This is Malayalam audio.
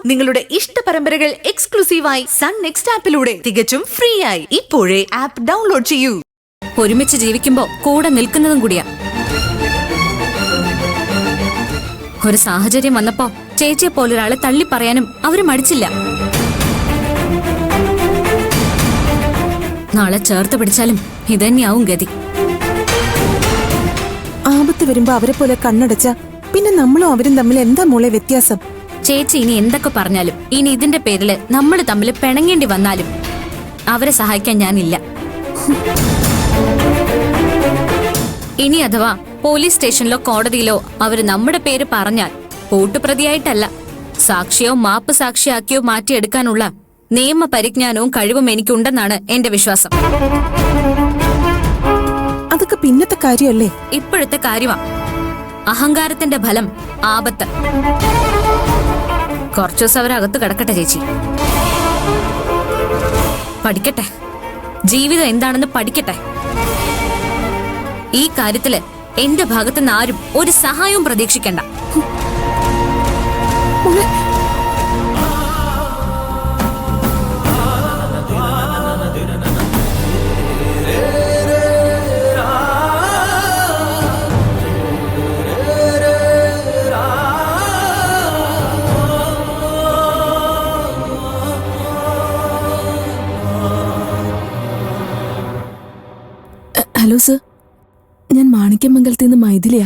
നിങ്ങളുടെ ഇഷ്ട പരമ്പരകൾ എക്സ്ക്ലൂസീവായി സൺ നെക്സ്റ്റ് ആപ്പിലൂടെ തികച്ചും ഫ്രീ ആയി ഇപ്പോഴേ ആപ്പ് ഡൗൺലോഡ് ചെയ്യൂ. ഒരുമിച്ച് ജീവിക്കുമ്പോ കൂടെ നിൽക്കുന്നതും കൂടിയാ. ഒരു സാഹചര്യം വന്നപ്പോ ചേച്ചിയെ പോലൊരാളെ തള്ളി പറയാനും അവര് മടിച്ചില്ല. നാളെ ചേർത്ത് പിടിച്ചാലും ഇതന്നെയാവും ഗതി. ആപത്ത് വരുമ്പോ അവരെ പോലെ കണ്ണടച്ച പിന്നെ നമ്മളും അവരും തമ്മിൽ എന്താ മോളെ വ്യത്യാസം? ചേച്ചി ഇനി എന്തൊക്കെ പറഞ്ഞാലും, ഇനി ഇതിന്റെ പേരില് നമ്മൾ തമ്മിൽ പിണങ്ങേണ്ടി വന്നാലും അവരെ സഹായിക്കാൻ ഞാനില്ല. ഇനി അഥവാ പോലീസ് സ്റ്റേഷനിലോ കോടതിയിലോ അവര് നമ്മുടെ പേര് പറഞ്ഞാൽ കൂട്ടുപ്രതിയായിട്ടല്ല, സാക്ഷിയോ മാപ്പ് സാക്ഷിയാക്കിയോ മാറ്റിയെടുക്കാനുള്ള നിയമ പരിജ്ഞാനവും കഴിവും എനിക്കുണ്ടെന്നാണ് എന്റെ വിശ്വാസം. അതൊക്കെ പിന്നത്തെ കാര്യമല്ലേ? ഇപ്പോഴത്തെ കാര്യമാ. അഹങ്കാരത്തിന്റെ ഫലം ആപത്ത്. കുറച്ചു ദിവസം അവരകത്ത് കിടക്കട്ടെ ചേച്ചി. പഠിക്കട്ടെ, ജീവിതം എന്താണെന്ന് പഠിക്കട്ടെ. ഈ കാര്യത്തില് എന്റെ ഭാഗത്തുനിന്ന് ആരും ഒരു സഹായവും പ്രതീക്ഷിക്കണ്ട. ഹലോ സർ, ഞാൻ മാണിക്യമംഗലത്ത് നിന്ന് മൈഥിലിയാ.